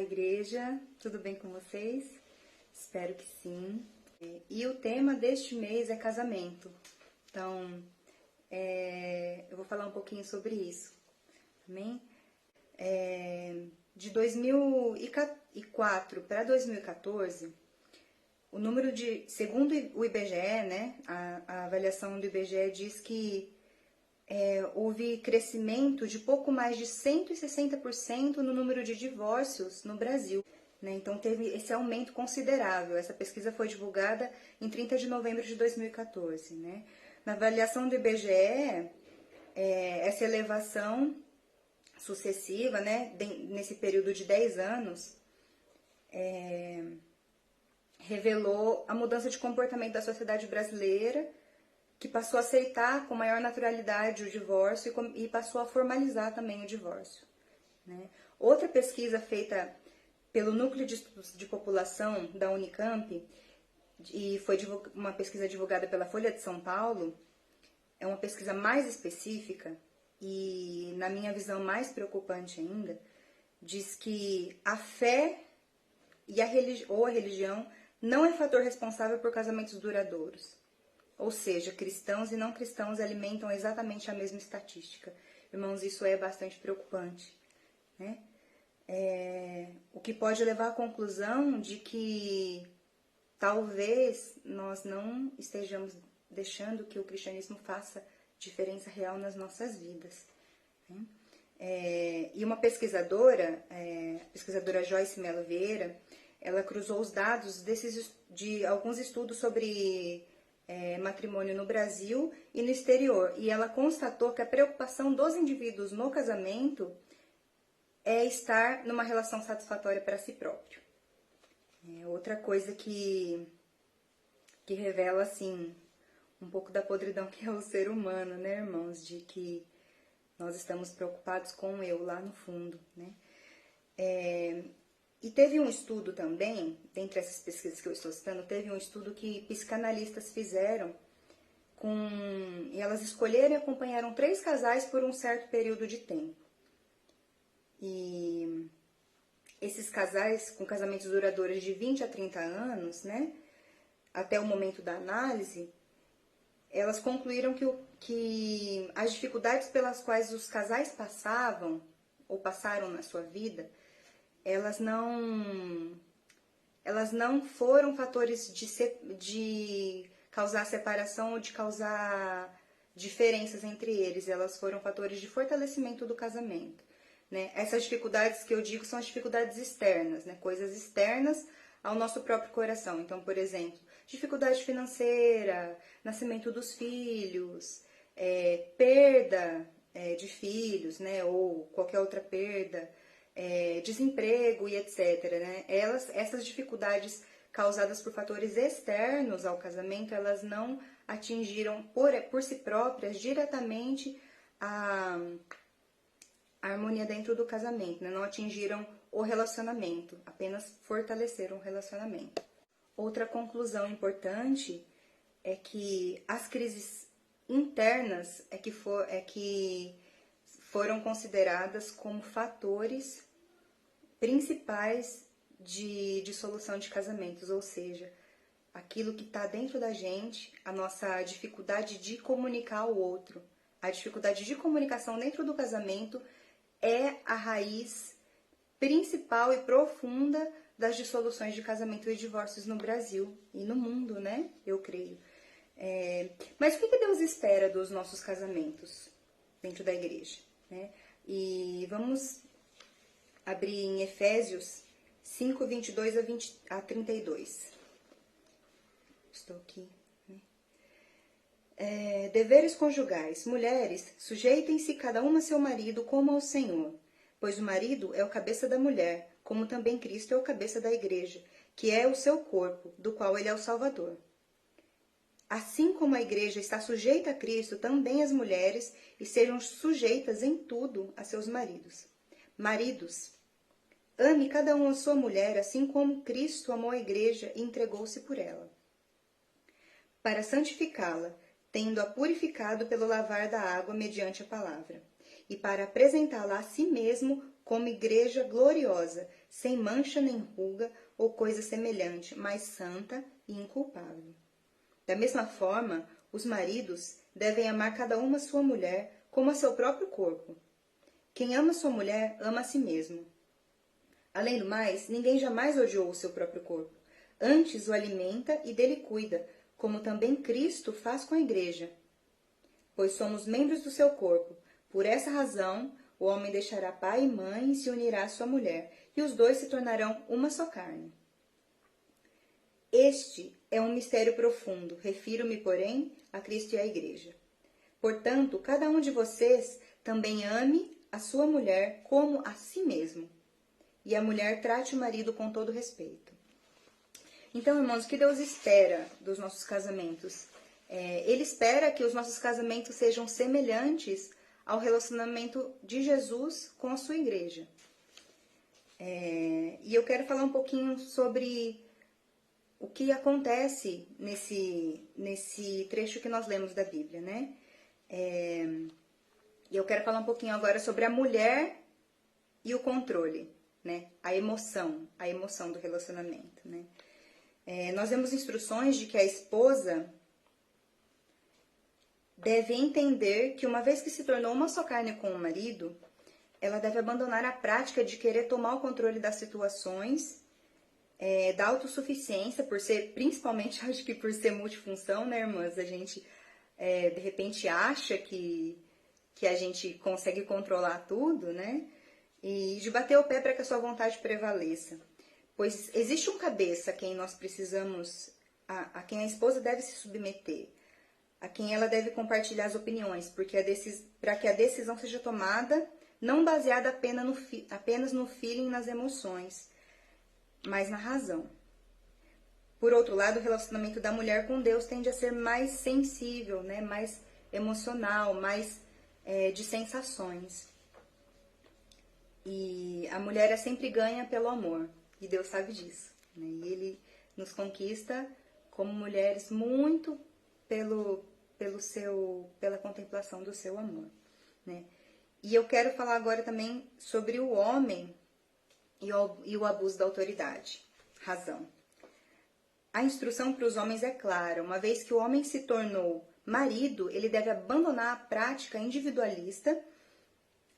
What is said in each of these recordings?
igreja, tudo bem com vocês? Espero que sim. E o tema deste mês é casamento. Então, eu vou falar um pouquinho sobre isso, amém? De 2004 para 2014, o número segundo o IBGE, né, a avaliação do IBGE diz que houve crescimento de pouco mais de 160% no número de divórcios no Brasil. Né? Então teve esse aumento considerável. Essa pesquisa foi divulgada em 30 de novembro de 2014. Né? Na avaliação do IBGE, essa elevação sucessiva, né, nesse período de 10 anos, revelou a mudança de comportamento da sociedade brasileira, que passou a aceitar com maior naturalidade o divórcio e passou a formalizar também o divórcio. Né? Outra pesquisa feita pelo Núcleo de Estudos de População da Unicamp, e foi uma pesquisa divulgada pela Folha de São Paulo, é uma pesquisa mais específica e, na minha visão, mais preocupante ainda, diz que a fé e a religião não é fator responsável por casamentos duradouros. Ou seja, cristãos e não cristãos alimentam exatamente a mesma estatística. Irmãos, isso é bastante preocupante. Né? O que pode levar à conclusão de que talvez nós não estejamos deixando que o cristianismo faça diferença real nas nossas vidas. Né? E uma pesquisadora, a pesquisadora Joyce Mello Vieira, ela cruzou os dados de alguns estudos sobre matrimônio no Brasil e no exterior. E ela constatou que a preocupação dos indivíduos no casamento é estar numa relação satisfatória para si próprio. Outra coisa que revela, assim, um pouco da podridão que é o ser humano, né, irmãos? De que nós estamos preocupados com o eu lá no fundo, né? E teve um estudo também, dentre essas pesquisas que eu estou citando, teve um estudo que psicanalistas fizeram e elas escolheram e acompanharam 3 casais por um certo período de tempo. E esses casais com casamentos duradouros de 20 a 30 anos, né, até o momento da análise, elas concluíram que as dificuldades pelas quais os casais passavam ou passaram na sua vida, elas não foram fatores de causar separação ou de causar diferenças entre eles. Elas foram fatores de fortalecimento do casamento. Né? Essas dificuldades que eu digo são as dificuldades externas, né? Coisas externas ao nosso próprio coração. Então, por exemplo, dificuldade financeira, nascimento dos filhos, perda de filhos, né? Ou qualquer outra perda, desemprego e etc. Né? Essas dificuldades causadas por fatores externos ao casamento, elas não atingiram por si próprias diretamente a harmonia dentro do casamento, né? Não atingiram o relacionamento, apenas fortaleceram o relacionamento. Outra conclusão importante é que as crises internas que foram consideradas como fatores principais de dissolução de casamentos, ou seja, aquilo que está dentro da gente, a nossa dificuldade de comunicar ao outro, a dificuldade de comunicação dentro do casamento é a raiz principal e profunda das dissoluções de casamento e divórcios no Brasil e no mundo, né? Eu creio. Mas o que Deus espera dos nossos casamentos dentro da igreja? Né? E vamos abrir em Efésios 5, 22 a 32. Estou aqui. Deveres conjugais. Mulheres, sujeitem-se cada uma a seu marido como ao Senhor, pois o marido é o cabeça da mulher, como também Cristo é o cabeça da igreja, que é o seu corpo, do qual ele é o Salvador. Assim como a igreja está sujeita a Cristo, também as mulheres estejam sujeitas em tudo a seus maridos. Maridos, ame cada um a sua mulher, assim como Cristo amou a igreja e entregou-se por ela, para santificá-la, tendo-a purificado pelo lavar da água mediante a palavra, e para apresentá-la a si mesmo como igreja gloriosa, sem mancha nem ruga ou coisa semelhante, mas santa e inculpável. Da mesma forma, os maridos devem amar cada uma sua mulher como a seu próprio corpo. Quem ama sua mulher, ama a si mesmo. Além do mais, ninguém jamais odiou o seu próprio corpo. Antes o alimenta e dele cuida, como também Cristo faz com a igreja. Pois somos membros do seu corpo. Por essa razão, o homem deixará pai e mãe e se unirá à sua mulher, e os dois se tornarão uma só carne. Este é um mistério profundo, refiro-me, porém, a Cristo e à igreja. Portanto, cada um de vocês também ame a sua mulher como a si mesmo, e a mulher trate o marido com todo respeito. Então, irmãos, o que Deus espera dos nossos casamentos? Ele espera que os nossos casamentos sejam semelhantes ao relacionamento de Jesus com a sua igreja. E eu quero falar um pouquinho sobre o que acontece nesse trecho que nós lemos da Bíblia, né? E eu quero falar um pouquinho agora sobre a mulher e o controle, né? A emoção do relacionamento, né? Nós vemos instruções de que a esposa deve entender que uma vez que se tornou uma só carne com o marido, ela deve abandonar a prática de querer tomar o controle das situações, da autossuficiência, principalmente acho que por ser multifunção, né, irmãs? A gente, de repente, acha que a gente consegue controlar tudo, né? E de bater o pé para que a sua vontade prevaleça. Pois existe um cabeça a quem nós precisamos, a quem a esposa deve se submeter, a quem ela deve compartilhar as opiniões, para que a decisão seja tomada não baseada apenas no feeling, nas emoções, mas na razão. Por outro lado, o relacionamento da mulher com Deus tende a ser mais sensível, né? Mais emocional, mais de sensações. E a mulher é sempre ganha pelo amor, e Deus sabe disso, né? E Ele nos conquista como mulheres muito pela contemplação do seu amor, né? E eu quero falar agora também sobre o homem e o abuso da autoridade. Razão. A instrução para os homens é clara. Uma vez que o homem se tornou marido, ele deve abandonar a prática individualista,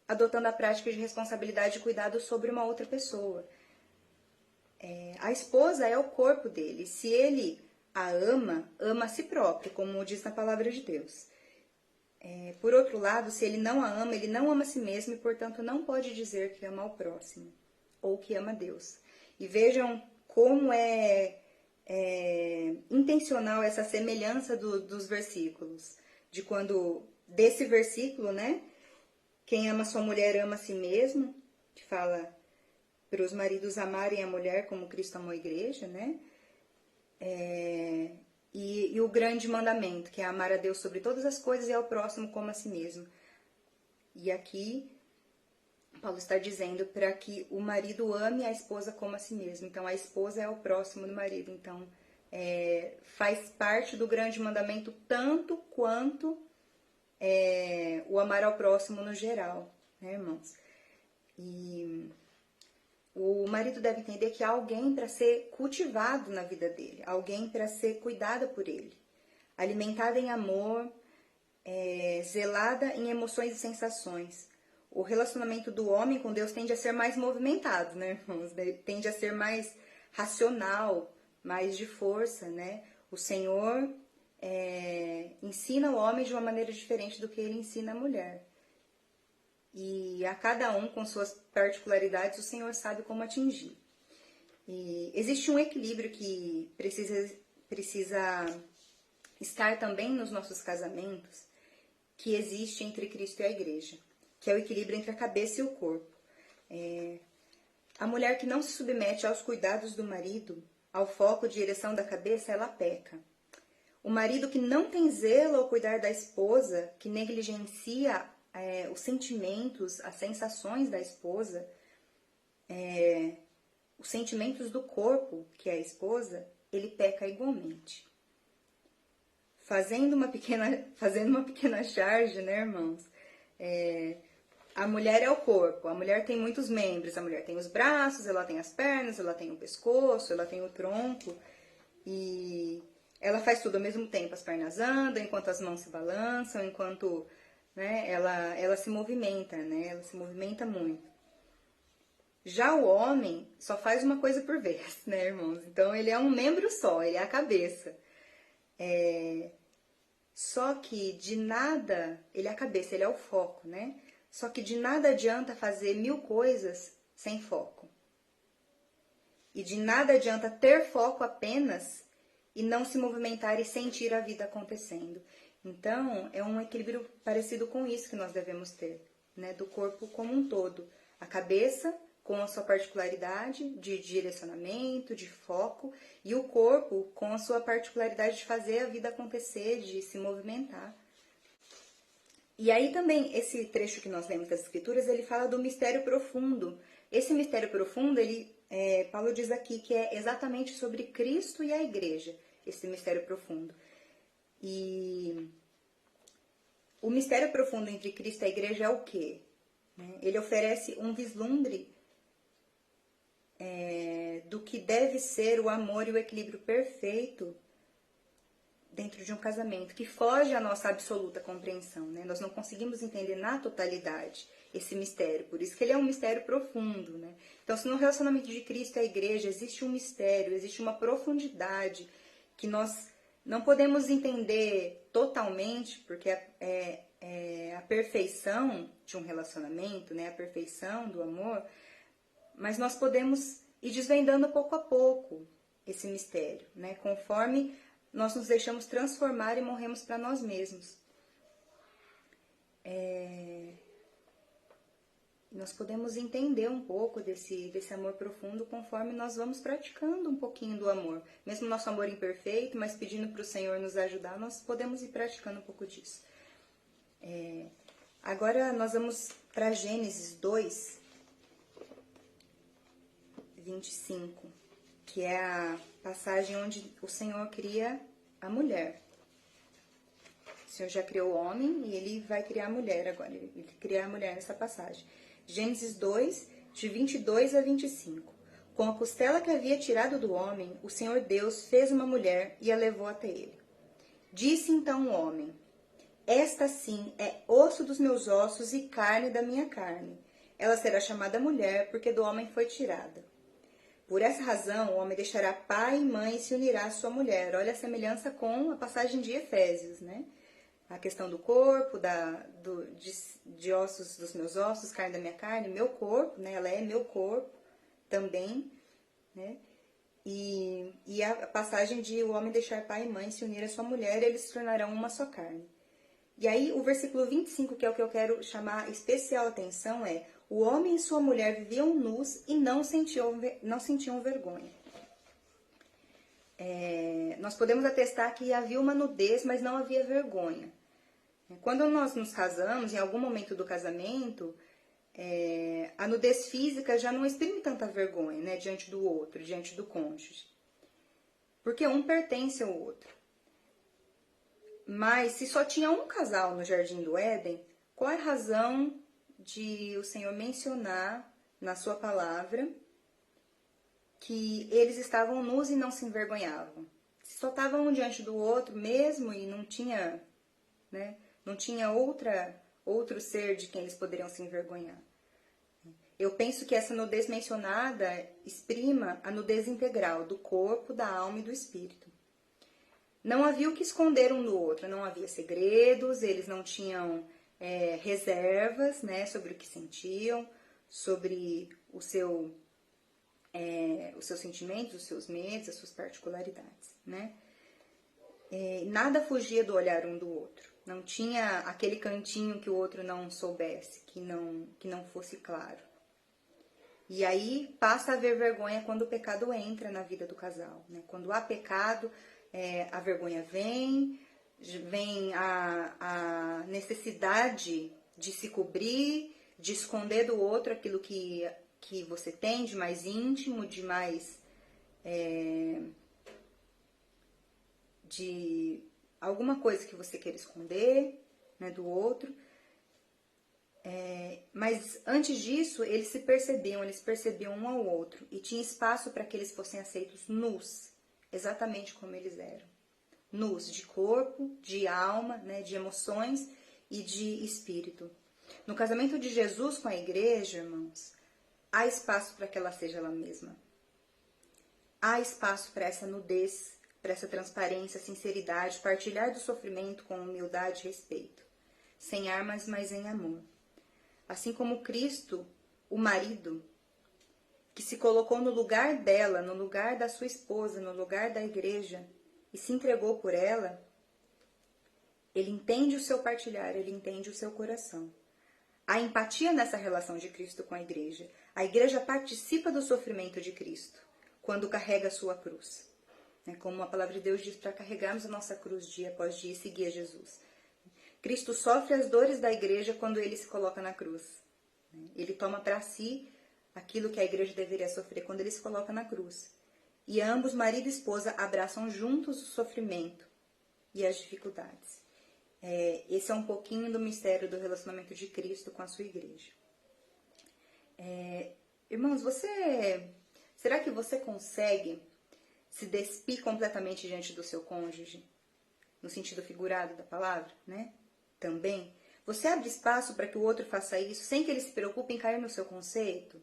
adotando a prática de responsabilidade e cuidado sobre uma outra pessoa. A esposa é o corpo dele. Se ele a ama, ama a si próprio, como diz na palavra de Deus. Por outro lado, se ele não a ama, ele não ama a si mesmo e, portanto, não pode dizer que ama ao próximo ou que ama a Deus. E vejam como é intencional essa semelhança dos versículos. Desse versículo, né? Quem ama sua mulher ama a si mesmo, que fala para os maridos amarem a mulher como Cristo amou a igreja, né? E o grande mandamento, que é amar a Deus sobre todas as coisas e ao próximo como a si mesmo. E aqui, Paulo está dizendo para que o marido ame a esposa como a si mesmo. Então, a esposa é o próximo do marido. Então, faz parte do grande mandamento tanto quanto o amar ao próximo no geral, né, irmãos? E o marido deve entender que há alguém para ser cultivado na vida dele, alguém para ser cuidada por ele, alimentada em amor, zelada em emoções e sensações. O relacionamento do homem com Deus tende a ser mais movimentado, né, irmãos? Tende a ser mais racional, mais de força, né? O Senhor ensina o homem de uma maneira diferente do que ele ensina a mulher. E a cada um, com suas particularidades, o Senhor sabe como atingir. E existe um equilíbrio que precisa estar também nos nossos casamentos, que existe entre Cristo e a igreja, que é o equilíbrio entre a cabeça e o corpo. A mulher que não se submete aos cuidados do marido, ao foco de direção da cabeça, ela peca. O marido que não tem zelo ao cuidar da esposa, que negligencia os sentimentos, as sensações da esposa, os sentimentos do corpo, que é a esposa, ele peca igualmente. Fazendo uma pequena charge, né, irmãos? a mulher é o corpo, a mulher tem muitos membros, a mulher tem os braços, ela tem as pernas, ela tem o pescoço, ela tem o tronco, e ela faz tudo ao mesmo tempo. As pernas andam, enquanto as mãos se balançam, enquanto, né, ela se movimenta, né, ela se movimenta muito. Já o homem só faz uma coisa por vez, né, irmãos? Então ele é um membro só, ele é a cabeça. Só que de nada, ele é a cabeça, ele é o foco, né? Só que de nada adianta fazer 1000 coisas sem foco. E de nada adianta ter foco apenas e não se movimentar e sentir a vida acontecendo. Então, é um equilíbrio parecido com isso que nós devemos ter, né? Do corpo como um todo. A cabeça com a sua particularidade de direcionamento, de foco, e o corpo com a sua particularidade de fazer a vida acontecer, de se movimentar. E aí também, esse trecho que nós lemos das Escrituras, ele fala do mistério profundo. Esse mistério profundo, Paulo diz aqui que é exatamente sobre Cristo e a igreja, esse mistério profundo. E o mistério profundo entre Cristo e a igreja é o quê? Ele oferece um vislumbre do que deve ser o amor e o equilíbrio perfeito dentro de um casamento, que foge à nossa absoluta compreensão, né? Nós não conseguimos entender na totalidade esse mistério, por isso que ele é um mistério profundo, né? Então, se no relacionamento de Cristo e a igreja existe um mistério, existe uma profundidade que nós não podemos entender totalmente, porque é a perfeição de um relacionamento, né? A perfeição do amor, mas nós podemos ir desvendando pouco a pouco esse mistério, né? Conforme nós nos deixamos transformar e morremos para nós mesmos. Nós podemos entender um pouco desse amor profundo conforme nós vamos praticando um pouquinho do amor. Mesmo nosso amor imperfeito, mas pedindo para o Senhor nos ajudar, nós podemos ir praticando um pouco disso. Agora nós vamos para Gênesis 2, 25, que é a passagem onde o Senhor cria a mulher. O Senhor já criou o homem e ele vai criar a mulher agora. Ele cria a mulher nessa passagem. Gênesis 2, de 22 a 25. Com a costela que havia tirado do homem, o Senhor Deus fez uma mulher e a levou até ele. Disse então o homem: esta sim é osso dos meus ossos e carne da minha carne. Ela será chamada mulher, porque do homem foi tirada. Por essa razão, o homem deixará pai e mãe e se unirá à sua mulher. Olha a semelhança com a passagem de Efésios, né? A questão do corpo, de ossos dos meus ossos, carne da minha carne, meu corpo, né? Ela é meu corpo também, né? E a passagem de o homem deixar pai e mãe se unir à sua mulher, eles se tornarão uma só carne. E aí o versículo 25, que é o que eu quero chamar especial atenção, é: o homem e sua mulher viviam nus e não sentiam vergonha. Nós podemos atestar que havia uma nudez, mas não havia vergonha. Quando nós nos casamos, em algum momento do casamento, a nudez física já não exprime tanta vergonha, né, diante do outro, diante do cônjuge. Porque um pertence ao outro. Mas se só tinha um casal no Jardim do Éden, qual é a razão de o Senhor mencionar na sua palavra que eles estavam nus e não se envergonhavam? Se só estavam um diante do outro mesmo e não tinha, né, não tinha outro ser de quem eles poderiam se envergonhar. Eu penso que essa nudez mencionada exprima a nudez integral do corpo, da alma e do espírito. Não havia o que esconder um do outro, não havia segredos, eles não tinham reservas, né, sobre o que sentiam, sobre os seus sentimentos, os seus medos, as suas particularidades, né? Nada fugia do olhar um do outro. Não tinha aquele cantinho que o outro não soubesse, que não fosse claro. E aí passa a haver vergonha quando o pecado entra na vida do casal, né? Quando há pecado, a vergonha vem a necessidade de se cobrir, de esconder do outro aquilo que você tem de mais íntimo, de mais de alguma coisa que você queira esconder, né, do outro. Mas antes disso, eles percebiam um ao outro e tinha espaço para que eles fossem aceitos nus, exatamente como eles eram. Nus de corpo, de alma, né, de emoções e de espírito. No casamento de Jesus com a igreja, irmãos, há espaço para que ela seja ela mesma. Há espaço para essa nudez, para essa transparência, sinceridade, partilhar do sofrimento com humildade e respeito. Sem armas, mas em amor. Assim como Cristo, o marido, que se colocou no lugar dela, no lugar da sua esposa, no lugar da igreja, e se entregou por ela, ele entende o seu partilhar, ele entende o seu coração. Há empatia nessa relação de Cristo com a igreja. A igreja participa do sofrimento de Cristo quando carrega a sua cruz. Como a palavra de Deus diz, para carregarmos a nossa cruz dia após dia e seguir a Jesus. Cristo sofre as dores da igreja quando ele se coloca na cruz. Ele toma para si aquilo que a igreja deveria sofrer quando ele se coloca na cruz. E ambos, marido e esposa, abraçam juntos o sofrimento e as dificuldades. Esse é um pouquinho do mistério do relacionamento de Cristo com a sua igreja. Irmãos, será que você consegue se despir completamente diante do seu cônjuge? No sentido figurado da palavra, né? Também. Você abre espaço para que o outro faça isso sem que ele se preocupe em cair no seu conceito?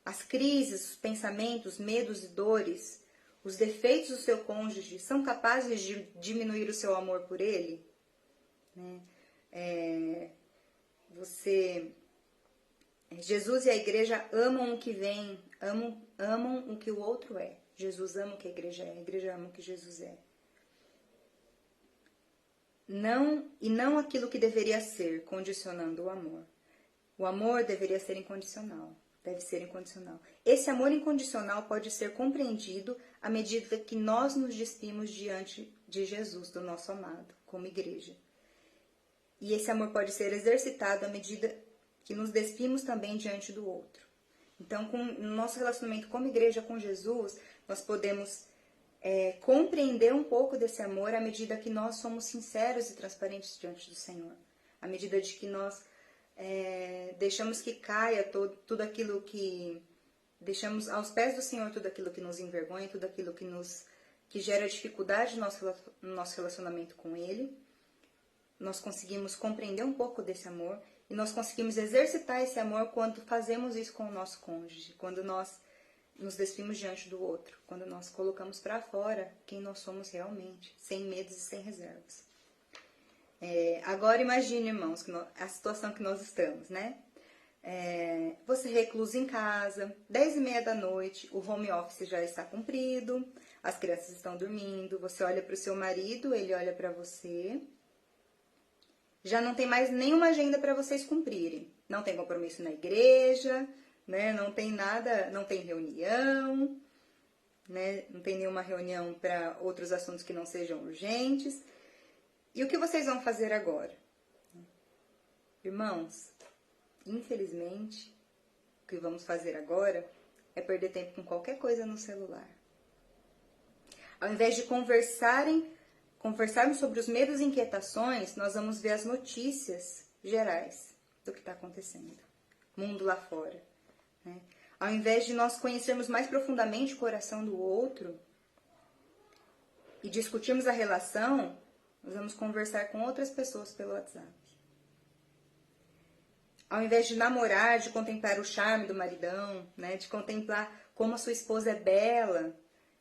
As crises, os pensamentos, medos e dores, os defeitos do seu cônjuge são capazes de diminuir o seu amor por ele? Jesus e a igreja amam o que vem, amam o que o outro é. Jesus ama o que a igreja ama o que Jesus é. Não aquilo que deveria ser, condicionando o amor. O amor deveria ser incondicional, deve ser incondicional. Esse amor incondicional pode ser compreendido à medida que nós nos despimos diante de Jesus, do nosso amado, como igreja. E esse amor pode ser exercitado à medida que nos despimos também diante do outro. Então, no nosso relacionamento como igreja com Jesus, nós podemos compreender um pouco desse amor à medida que nós somos sinceros e transparentes diante do Senhor. À medida de que nós deixamos que caia tudo aquilo que... Deixamos aos pés do Senhor tudo aquilo que nos envergonha, tudo aquilo que gera dificuldade no nosso relacionamento com Ele. Nós conseguimos compreender um pouco desse amor e nós conseguimos exercitar esse amor quando fazemos isso com o nosso cônjuge, quando nós nos despimos diante do outro, quando nós colocamos para fora quem nós somos realmente, sem medos e sem reservas. Agora imagine, irmãos, a situação que nós estamos, né? Você recluso em casa, 10h30 da noite, o home office já está cumprido, as crianças estão dormindo, você olha para o seu marido, ele olha para você, já não tem mais nenhuma agenda para vocês cumprirem, não tem compromisso na igreja, né? Não tem nada, não tem reunião, né? Não tem nenhuma reunião para outros assuntos que não sejam urgentes. E o que vocês vão fazer agora? Irmãos, infelizmente, o que vamos fazer agora é perder tempo com qualquer coisa no celular. Ao invés de conversarmos sobre os medos e inquietações, nós vamos ver as notícias gerais do que está acontecendo, mundo lá fora. Ao invés de nós conhecermos mais profundamente o coração do outro e discutirmos a relação, nós vamos conversar com outras pessoas pelo WhatsApp. Ao invés de namorar, de contemplar o charme do maridão, né, de contemplar como a sua esposa é bela,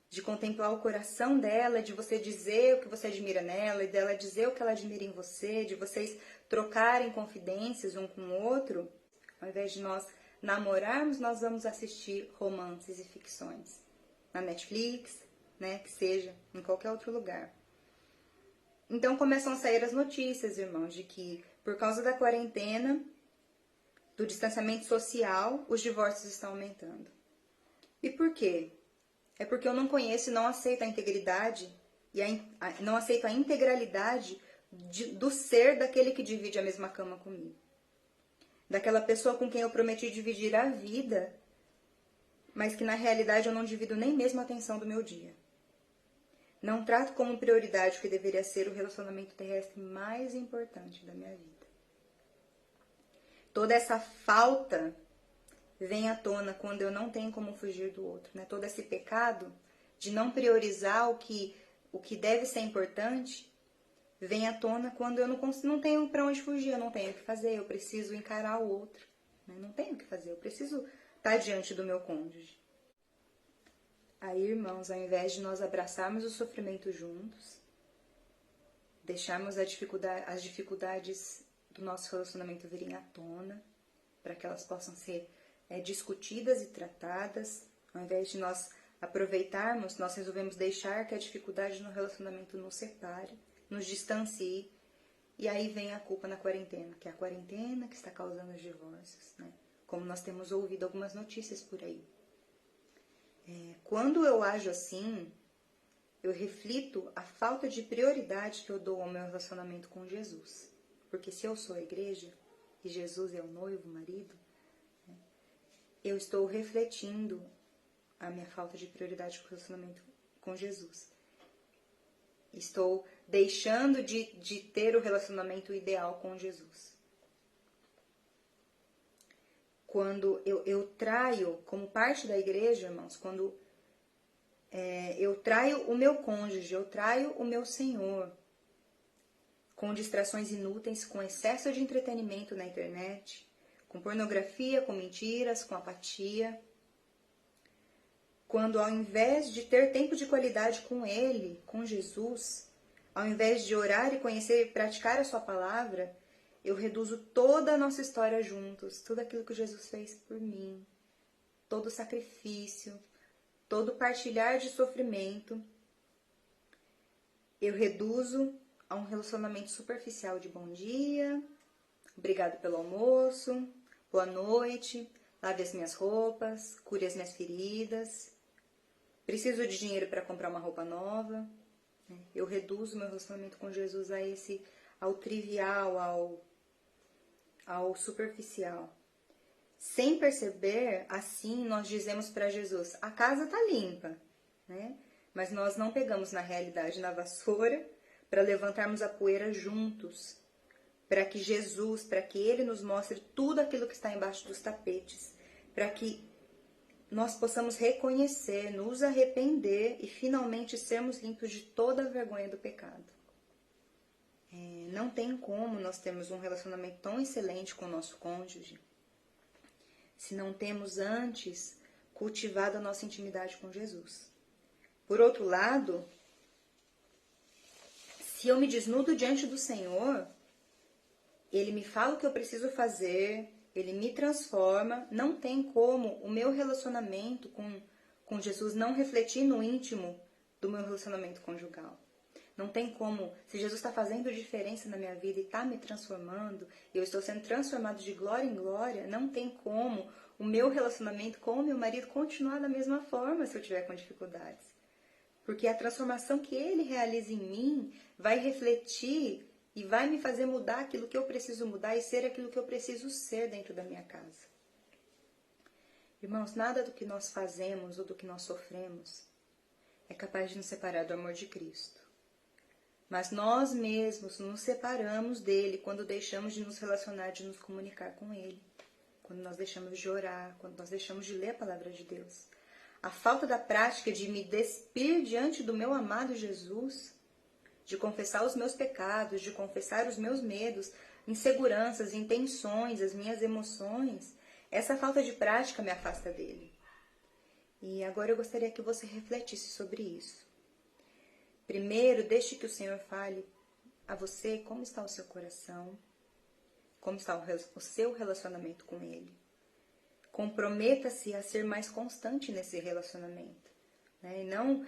de contemplar o coração dela, de você dizer o que você admira nela e dela dizer o que ela admira em você, de vocês trocarem confidências um com o outro, ao invés de nós namorarmos, nós vamos assistir romances e ficções na Netflix, né, que seja, em qualquer outro lugar. Então começam a sair as notícias, irmãos, de que por causa da quarentena, do distanciamento social, os divórcios estão aumentando. E por quê? É porque eu não conheço e não aceito a integridade e não aceito a integralidade do ser daquele que divide a mesma cama comigo. Daquela pessoa com quem eu prometi dividir a vida, mas que na realidade eu não divido nem mesmo a atenção do meu dia. Não trato como prioridade o que deveria ser o relacionamento terrestre mais importante da minha vida. Toda essa falta vem à tona quando eu não tenho como fugir do outro, né? Todo esse pecado de não priorizar o que deve ser importante vem à tona quando eu não tenho para onde fugir, eu não tenho o que fazer, eu preciso encarar o outro, né? Não tenho o que fazer, eu preciso estar diante do meu cônjuge. Aí, irmãos, ao invés de nós abraçarmos o sofrimento juntos, deixarmos as dificuldades do nosso relacionamento virem à tona, para que elas possam ser discutidas e tratadas, ao invés de nós aproveitarmos, nós resolvemos deixar que a dificuldade no relacionamento nos separe, nos distancie, e aí vem a culpa na quarentena, que é a quarentena que está causando os divórcios, né? Como nós temos ouvido algumas notícias por aí. Quando eu ajo assim, eu reflito a falta de prioridade que eu dou ao meu relacionamento com Jesus. Porque se eu sou a igreja e Jesus é o noivo, o marido, né, eu estou refletindo a minha falta de prioridade com o relacionamento com Jesus. Estou deixando de ter o relacionamento ideal com Jesus. Quando eu traio, como parte da igreja, irmãos, quando eu traio o meu cônjuge, eu traio o meu Senhor, com distrações inúteis, com excesso de entretenimento na internet, com pornografia, com mentiras, com apatia. Quando ao invés de ter tempo de qualidade com Ele, com Jesus, ao invés de orar e conhecer e praticar a sua palavra, eu reduzo toda a nossa história juntos, tudo aquilo que Jesus fez por mim, todo o sacrifício, todo o partilhar de sofrimento, eu reduzo a um relacionamento superficial de bom dia, obrigado pelo almoço, boa noite, lave as minhas roupas, cure as minhas feridas, preciso de dinheiro para comprar uma roupa nova. Eu reduzo meu relacionamento com Jesus ao trivial, ao superficial. Sem perceber, assim nós dizemos para Jesus, a casa está limpa, né? Mas nós não pegamos na realidade na vassoura para levantarmos a poeira juntos, para que Jesus, para que Ele nos mostre tudo aquilo que está embaixo dos tapetes, para que nós possamos reconhecer, nos arrepender e finalmente sermos limpos de toda a vergonha do pecado. Não tem como nós termos um relacionamento tão excelente com o nosso cônjuge se não temos antes cultivado a nossa intimidade com Jesus. Por outro lado, se eu me desnudo diante do Senhor, Ele me fala o que eu preciso fazer, Ele me transforma, não tem como o meu relacionamento com Jesus não refletir no íntimo do meu relacionamento conjugal. Não tem como, se Jesus está fazendo diferença na minha vida e está me transformando, e eu estou sendo transformado de glória em glória, não tem como o meu relacionamento com o meu marido continuar da mesma forma se eu tiver com dificuldades. Porque a transformação que Ele realiza em mim vai refletir e vai me fazer mudar aquilo que eu preciso mudar e ser aquilo que eu preciso ser dentro da minha casa. Irmãos, nada do que nós fazemos ou do que nós sofremos é capaz de nos separar do amor de Cristo. Mas nós mesmos nos separamos dele quando deixamos de nos relacionar, de nos comunicar com ele. Quando nós deixamos de orar, quando nós deixamos de ler a palavra de Deus. A falta da prática de me despir diante do meu amado Jesus, de confessar os meus pecados, de confessar os meus medos, inseguranças, intenções, as minhas emoções, essa falta de prática me afasta dele. E agora eu gostaria que você refletisse sobre isso. Primeiro, deixe que o Senhor fale a você como está o seu coração, como está o seu relacionamento com Ele. Comprometa-se a ser mais constante nesse relacionamento. Né? E não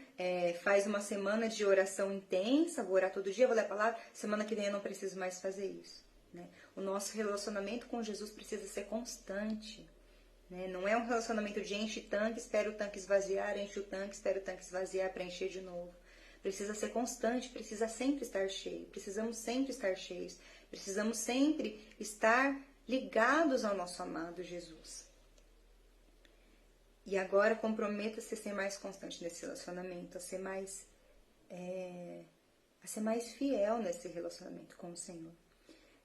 faz uma semana de oração intensa, vou orar todo dia, vou ler a palavra, semana que vem eu não preciso mais fazer isso. Né? O nosso relacionamento com Jesus precisa ser constante. Né? Não é um relacionamento de enche tanque, espera o tanque esvaziar, enche o tanque, espera o tanque esvaziar para encher de novo. Precisa ser constante, precisa sempre estar cheio. Precisamos sempre estar cheios. Precisamos sempre estar ligados ao nosso amado Jesus. E agora comprometa-se a ser mais constante nesse relacionamento, a ser mais fiel nesse relacionamento com o Senhor.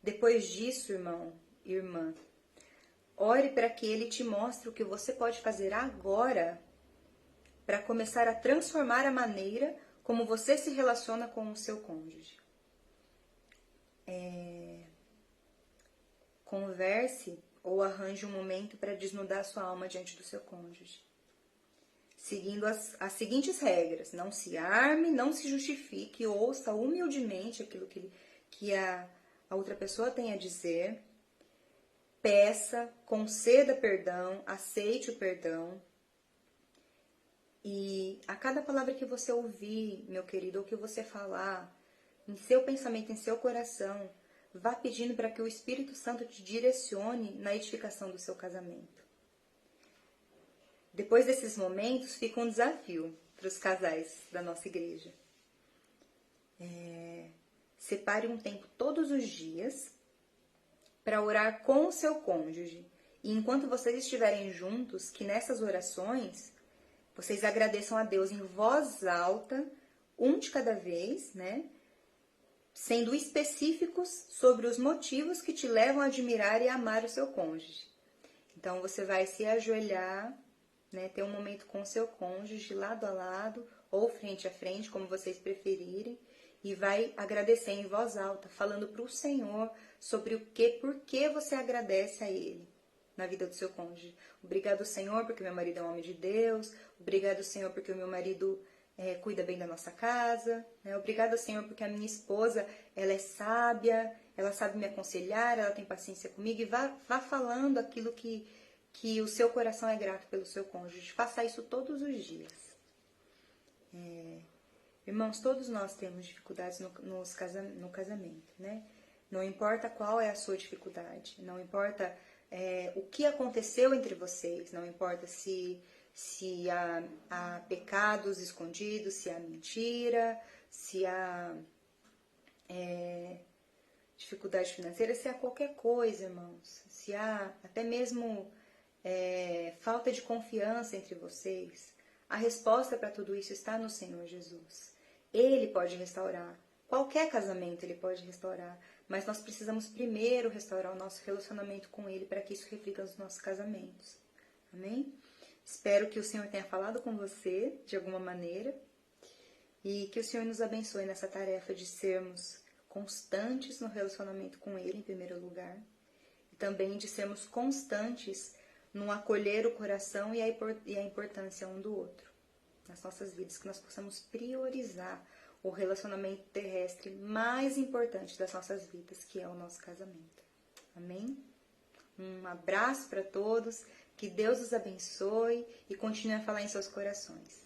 Depois disso, irmão, irmã, Ore para que Ele te mostre o que você pode fazer agora para começar a transformar a maneira como você se relaciona com o seu cônjuge. Converse ou arranje um momento para desnudar sua alma diante do seu cônjuge. Seguindo as seguintes regras: não se arme, não se justifique, ouça humildemente aquilo que a outra pessoa tem a dizer, peça, conceda perdão, aceite o perdão. E a cada palavra que você ouvir, meu querido, ou que você falar, em seu pensamento, em seu coração, vá pedindo para que o Espírito Santo te direcione na edificação do seu casamento. Depois desses momentos, fica um desafio para os casais da nossa igreja. Separe um tempo todos os dias para orar com o seu cônjuge. E enquanto vocês estiverem juntos, que nessas orações vocês agradeçam a Deus em voz alta, um de cada vez, né? Sendo específicos sobre os motivos que te levam a admirar e amar o seu cônjuge. Então você vai se ajoelhar, né? Ter um momento com o seu cônjuge lado a lado ou frente a frente, como vocês preferirem, e vai agradecer em voz alta, falando para o Senhor sobre por que você agradece a Ele na vida do seu cônjuge. Obrigado, Senhor, porque meu marido é um homem de Deus. Obrigado, Senhor, porque o meu marido cuida bem da nossa casa. Né? Obrigado, Senhor, porque a minha esposa, ela é sábia, ela sabe me aconselhar, ela tem paciência comigo. E vá falando aquilo que o seu coração é grato pelo seu cônjuge. Faça isso todos os dias. Irmãos, todos nós temos dificuldades no casamento, né? Não importa qual é a sua dificuldade, não importa o que aconteceu entre vocês, não importa se há pecados escondidos, se há mentira, se há dificuldade financeira, se há qualquer coisa, irmãos, se há até mesmo falta de confiança entre vocês, a resposta para tudo isso está no Senhor Jesus. Ele pode restaurar. Qualquer casamento Ele pode restaurar. Mas nós precisamos primeiro restaurar o nosso relacionamento com Ele para que isso reflita nos nossos casamentos. Amém? Espero que o Senhor tenha falado com você de alguma maneira. E que o Senhor nos abençoe nessa tarefa de sermos constantes no relacionamento com Ele, em primeiro lugar. E também de sermos constantes no acolher o coração e a importância um do outro nas nossas vidas, que nós possamos priorizar o relacionamento terrestre mais importante das nossas vidas, que é o nosso casamento. Amém? Um abraço para todos, que Deus os abençoe e continue a falar em seus corações.